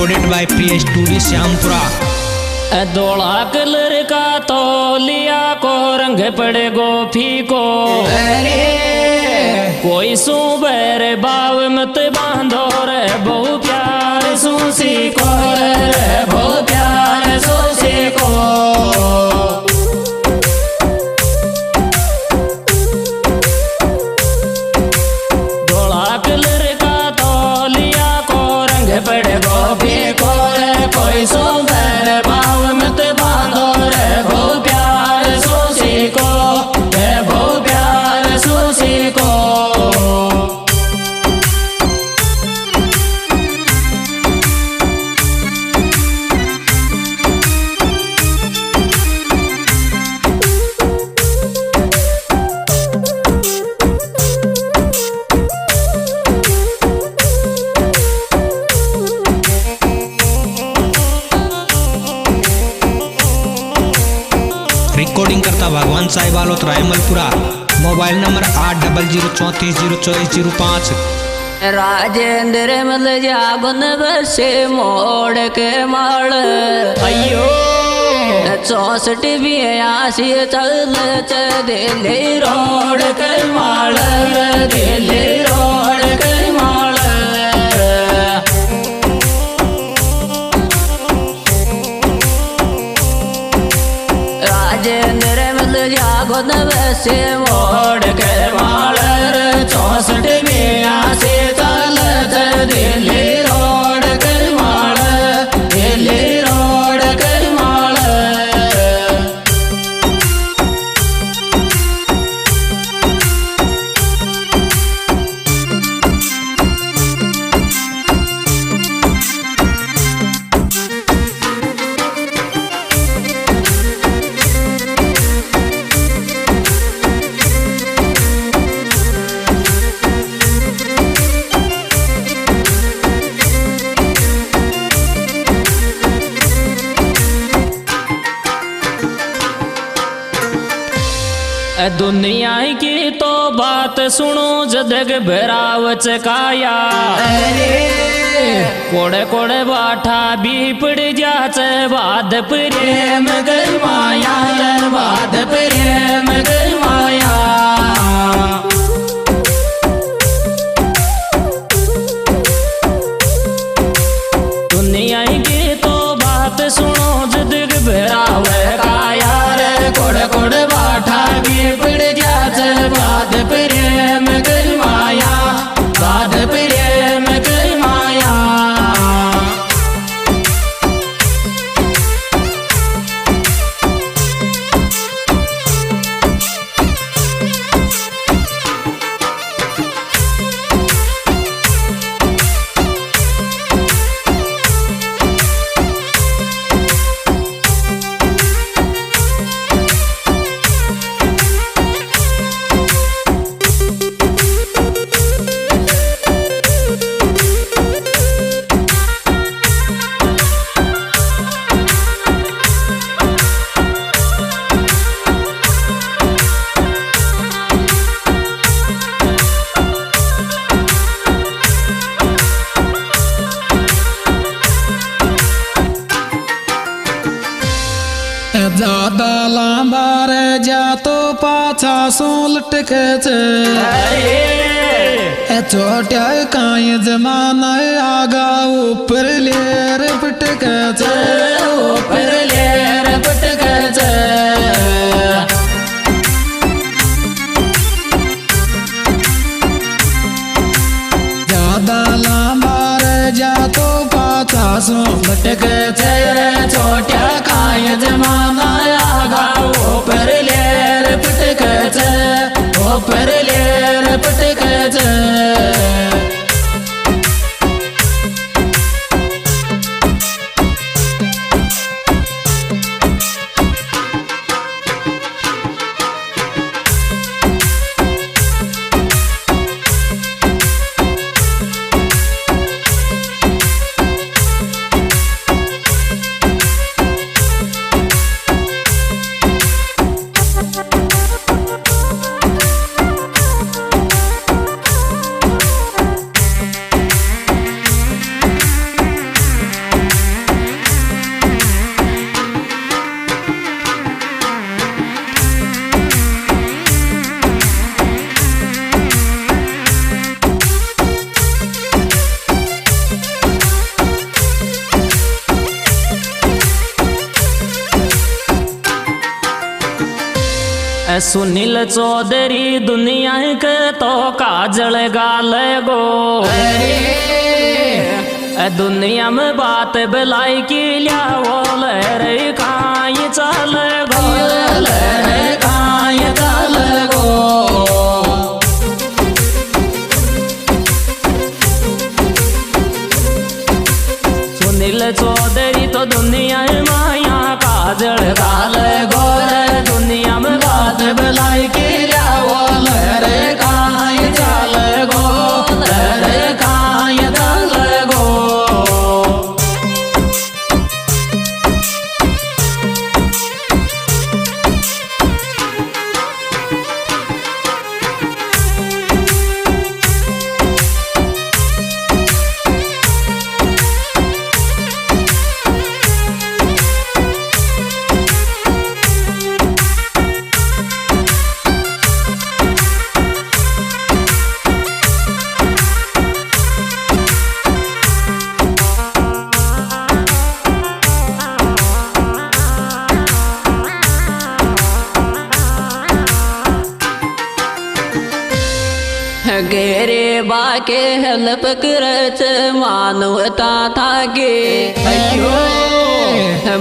Recorded by प्रिय studio Shyampura. धोला colour का तो लिया को रंग पड़े गोफी को, कोई सुबह बाव मत बांधो रे बहु प्यार सुसी को, रे बहु प्यार सुसी को। धोला कलर का तो लिया को रंग पड़े गोफी को, रे कोई सुबह बाव मत बांधो रे बहु प्यार सुसी को, रे बहु प्यार सुसी को। रिकॉर्डिंग करता भगवान साहिब आलोत रायमलपुरा। Mobile number 8034042405। राजेंद्र मल जागुन बसे मोड़ के माल, अयो 64 भी आसी चल दिल्ली रोड के माल, दिल्ली रोड के माल। राजेंद्र मल जागुन बसे मोड़ के माल, 64 भी आसी चल दिल्ली रोड के माल, दिल्ली रोड के माल। दुनिया की तो बात सुनो जदग भराव चकाया, कोड़े कोड़े बाठा भी पड़ जाच बाद प्रेम गरमाया, बाद प्रेम गरमाया। दुनिया की तो बात सुनो जदग भराव काया, कोड़े कोड़े बाठा भी पड़ जाच बाद प्रेम गरमाया, बाद प्रेम गरमाया। ज्यादा लांबा रे जा तो पाछा सो लटके छोटा काई जमाना आगा ऊपर लेर पटके ऊपर लेर पटके ज्यादा लांबा रे जा तो पाछा सो लटके छोटा काय जमाना आगा ऊपर लेर पटके, ऊपर लेर पटके। सुनील चौधरी दुनिया के तो काजल गाल गो दुनिया में बात भलाई की लिया वो लहरे काई चल गो लहरे काई चल गो सुनील चौधरी तो दुनिया माया काजल गाल गो दुनिया में बात भलाई की लिया वो लहरे काई चल गो लहरे काई चल गो गेरे बाके हेल्प करच मानवता था गे अयो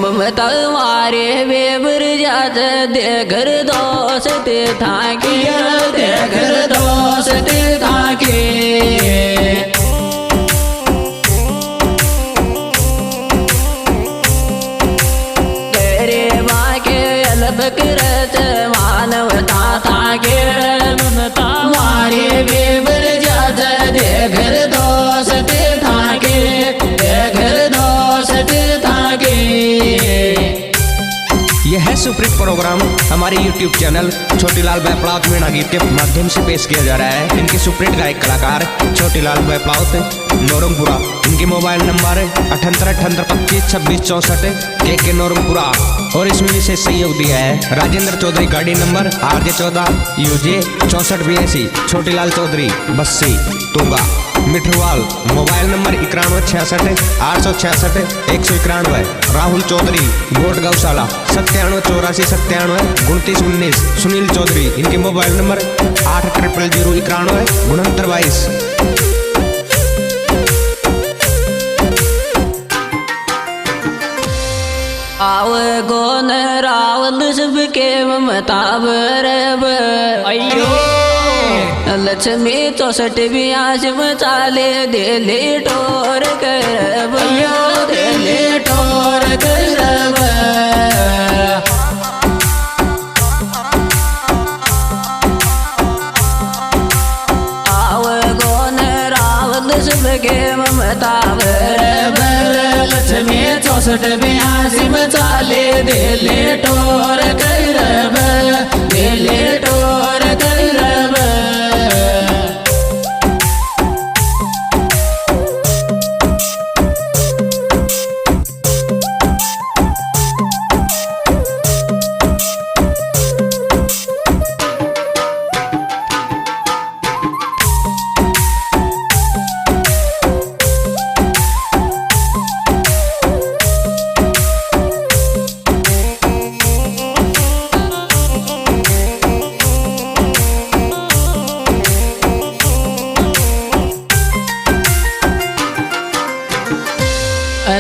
ममता मारे बेबर जात दे घर दोस्त था गे दे घर दोस्त था गे गेरे बाके हेल्प करच मानवता था गे ममता मारे बेबर जात दे घर दोस्त था गे दे घर दोस्त था गे। यह है सुप्रीत प्रोग्राम हमारे YouTube चैनल छोटीलाल बैपड़ावत मीणा गीत के माध्यम से पेश किया जा रहा है। इनके सुप्रीत गायक कलाकार छोटीलाल बैपड़ावत नौरंगपुरा। इनके मोबाइल नंबर 78 के नौरंगपुरा और इसमें विशेष सहयोग दिया है राजेंद्र चौधरी, गाड़ी number RJ14 UJ 6482, Chhotilal Chaudhary Bassi Tunga Mitharwal. Mobile number 9166 866 191, Rahul Chaudhary गोट गौशाला 9784 97 29 19, सुनील चौधरी। इनके मोबाइल नंबर 800091 6922। आव गोन रावल सबके ममता बरबर अयो लक्ष्मी 64 ब्याज मचाले दिले टोर करब अयो दिले टोर करब आव गोन रावल सबके ममता बरबर लक्ष्मी 64 ब्याज मचाले दिले टोर करब दिले टोर करब।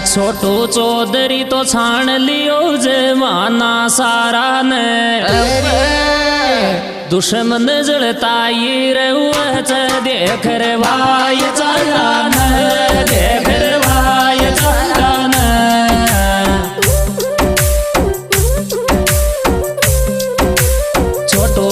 छोटू चौधरी तो छान लियो जमाना सारा ने दुश्मन जलता ये रहुआ देख रे भाई चलान देख रे भाई चलान छोटू